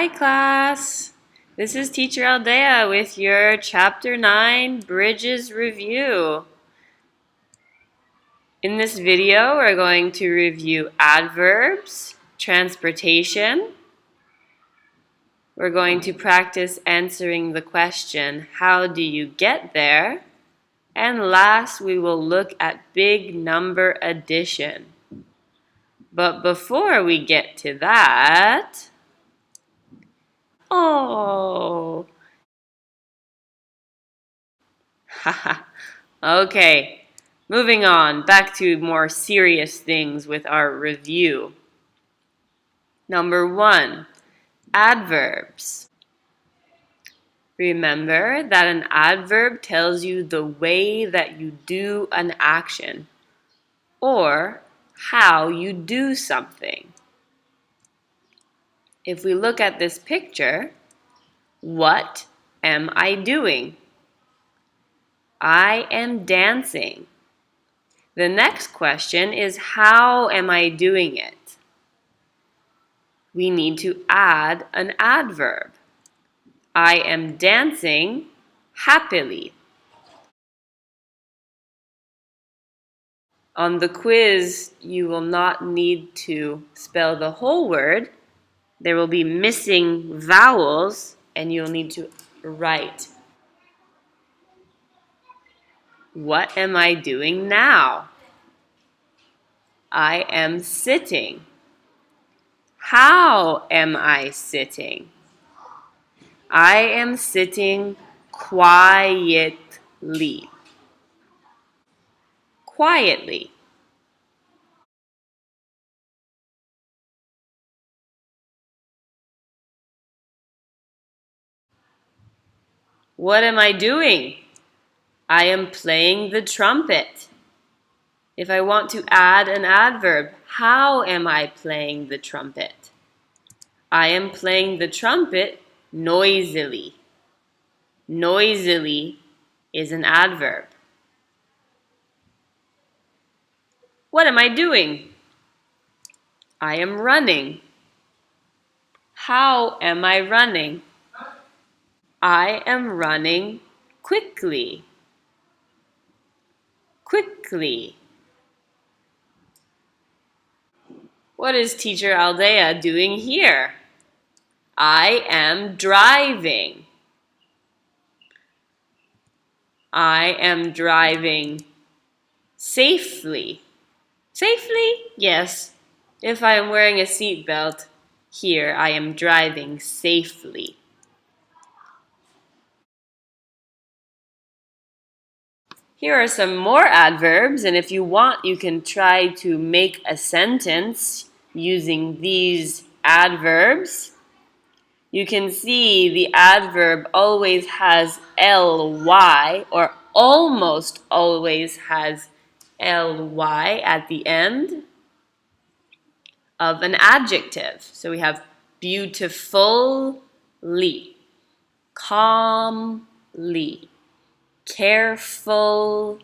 Hi class! This is Teacher Aldea with your Chapter 9 Bridges Review. In this video, we're going to review adverbs, transportation. We're going to practice answering the question, how do you get there? And last, we will look at big number addition. But before we get to that, haha. Okay, moving on, back to more serious things with our review. Number 1, adverbs. Remember that an adverb tells you the way that you do an action or how you do something. If we look at this picture, what am I doing? I am dancing. The next question is, how am I doing it? We need to add an adverb. I am dancing happily. On the quiz, you will not need to spell the whole word. There will be missing vowels, and you'll need to write. What am I doing now? I am sitting. How am I sitting? I am sitting quietly. Quietly. What am I doing? I am playing the trumpet. If I want to add an adverb, how am I playing the trumpet? I am playing the trumpet noisily. Noisily is an adverb. What am I doing? I am running. How am I running? I am running quickly. Quickly. What is Teacher Aldea doing here? I am driving. I am driving safely. Safely? Yes. If I am wearing a seatbelt, here I am driving safely. Here are some more adverbs, and if you want, you can try to make a sentence using these adverbs. You can see the adverb always has ly, or almost always has ly at the end of an adjective. So we have beautifully, calmly, carefully,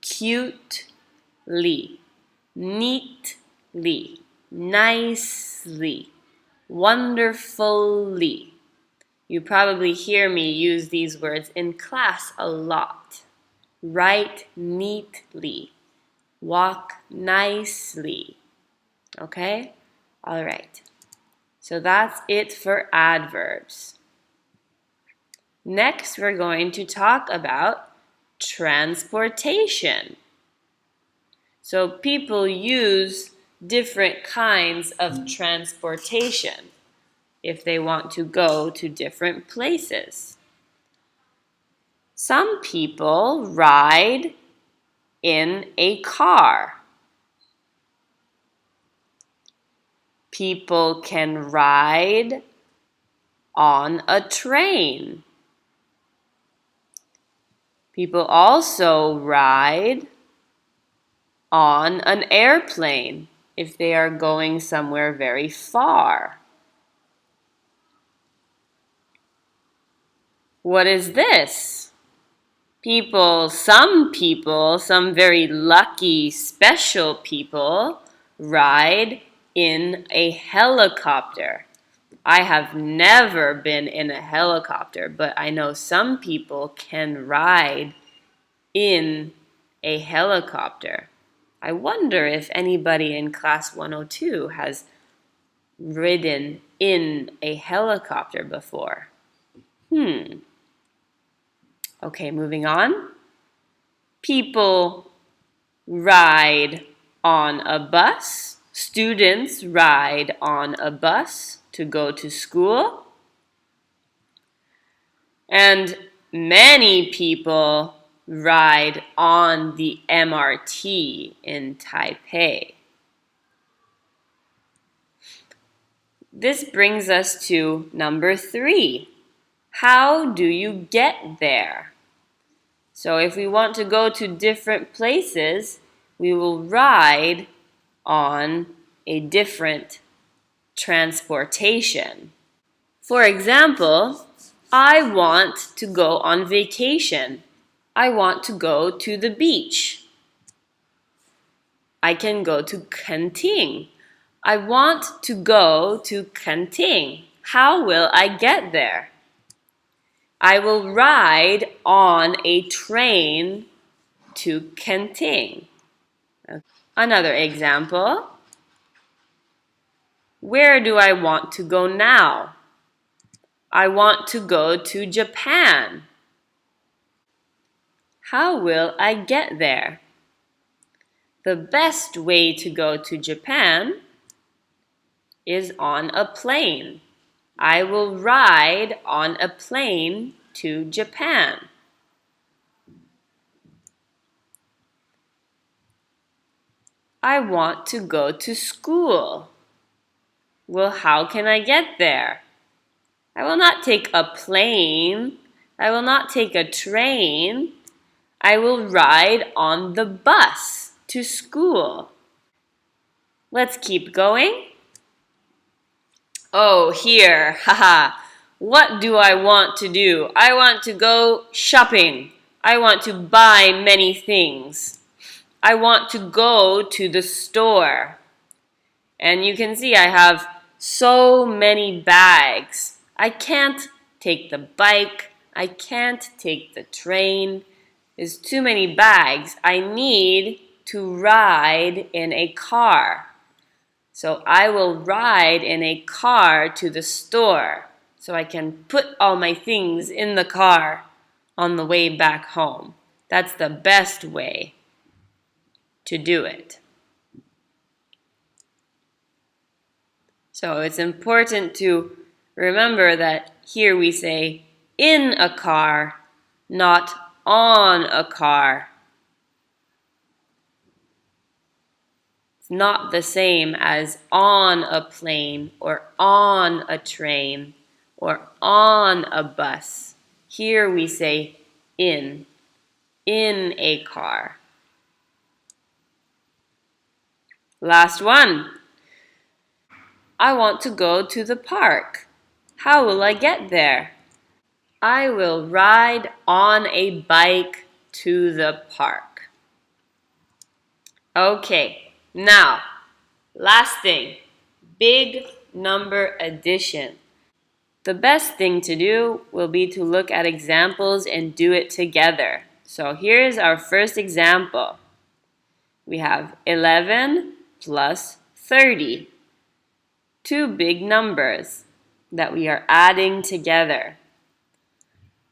cutely, neatly, nicely, wonderfully. You probably hear me use these words in class a lot. Write neatly, walk nicely. Okay? All right. So that's it for adverbs. Next, we're going to talk about transportation. So people use different kinds of transportation if they want to go to different places. Some people ride in a car. People can ride on a train. People also ride on an airplane if they are going somewhere very far. What is this? Some very lucky, special people, ride in a helicopter. I have never been in a helicopter, but I know some people can ride in a helicopter. I wonder if anybody in class 102 has ridden in a helicopter before. Okay, moving on. People ride on a bus. Students ride on a bus to go to school. And many people ride on the MRT in Taipei. This brings us to number 3. How do you get there? So if we want to go to different places, we will ride on a different transportation. For example, I want to go on vacation. I want to go to the beach. I can go to Kenting. I want to go to Kenting. How will I get there? I will ride on a train to Kenting. Another example. Where do I want to go now? I want to go to Japan. How will I get there? The best way to go to Japan is on a plane. I will ride on a plane to Japan. I want to go to school. Well, how can I get there? I will not take a plane. I will not take a train. I will ride on the bus to school. Let's keep going. Oh, here, haha. What do I want to do? I want to go shopping. I want to buy many things. I want to go to the store. And you can see I have so many bags. I can't take the bike. I can't take the train. There's too many bags. I need to ride in a car. So I will ride in a car to the store so I can put all my things in the car on the way back home. That's the best way to do it. So it's important to remember that here we say in a car, not on a car. It's not the same as on a plane or on a train or on a bus. Here we say in a car. Last one. I want to go to the park. How will I get there? I will ride on a bike to the park. Okay, now, last thing, big number addition. The best thing to do will be to look at examples and do it together. So here's our first example. We have 11 plus 30. Two big numbers that we are adding together.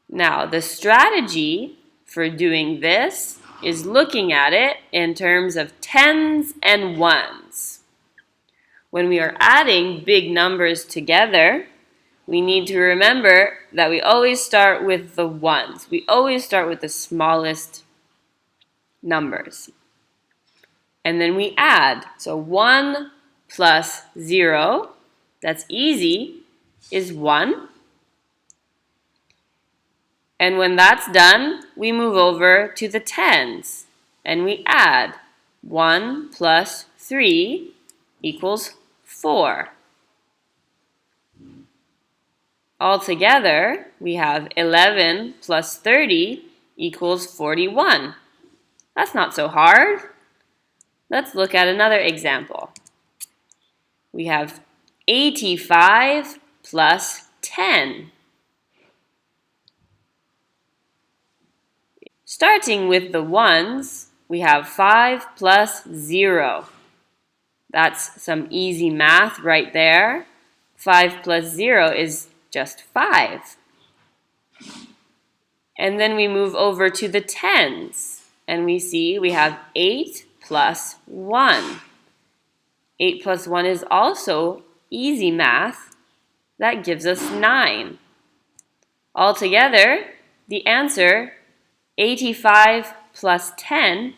Now, the strategy for doing this is looking at it in terms of tens and ones. When we are adding big numbers together, we need to remember that we always start with the ones. We always start with the smallest numbers. And then we add. So 1 plus 0, that's easy, is 1. And when that's done, we move over to the tens. And we add. 1 plus 3 equals 4. Altogether, we have 11 plus 30 equals 41. That's not so hard. Let's look at another example. We have 85 plus 10. Starting with the ones, we have 5 plus 0. That's some easy math right there. 5 plus 0 is just 5. And then we move over to the tens, and we see we have 8 plus 1. 8 plus 1 is also easy math. That gives us 9. Altogether, the answer, 85 plus 10,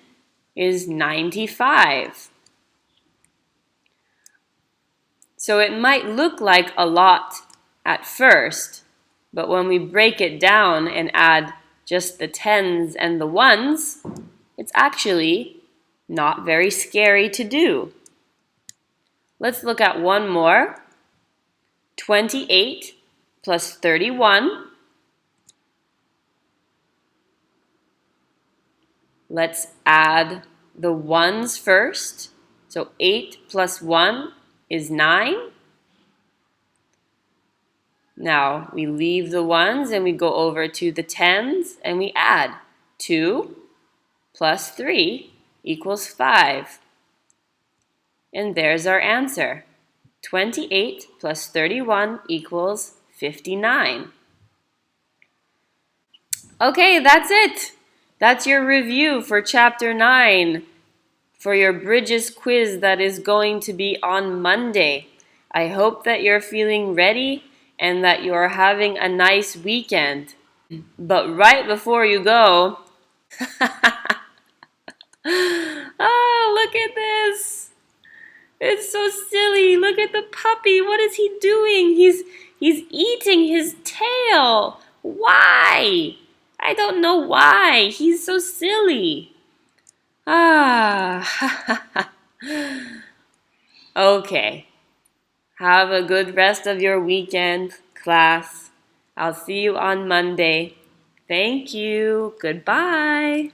is 95. So it might look like a lot at first, but when we break it down and add just the tens and the ones, it's actually not very scary to do. Let's look at one more. 28 plus 31. Let's add the ones first. So 8 plus 1 is 9. Now we leave the ones and we go over to the tens and we add 2 plus 3 equals 5. And there's our answer. 28 plus 31 equals 59. Okay, that's it. That's your review for Chapter 9 for your Bridges quiz that is going to be on Monday. I hope that you're feeling ready and that you're having a nice weekend. But right before you go, oh, look at this. It's so silly. Look at the puppy. What is he doing? He's eating his tail. Why? I don't know why. He's so silly. Ah. Okay. Have a good rest of your weekend, class. I'll see you on Monday. Thank you. Goodbye.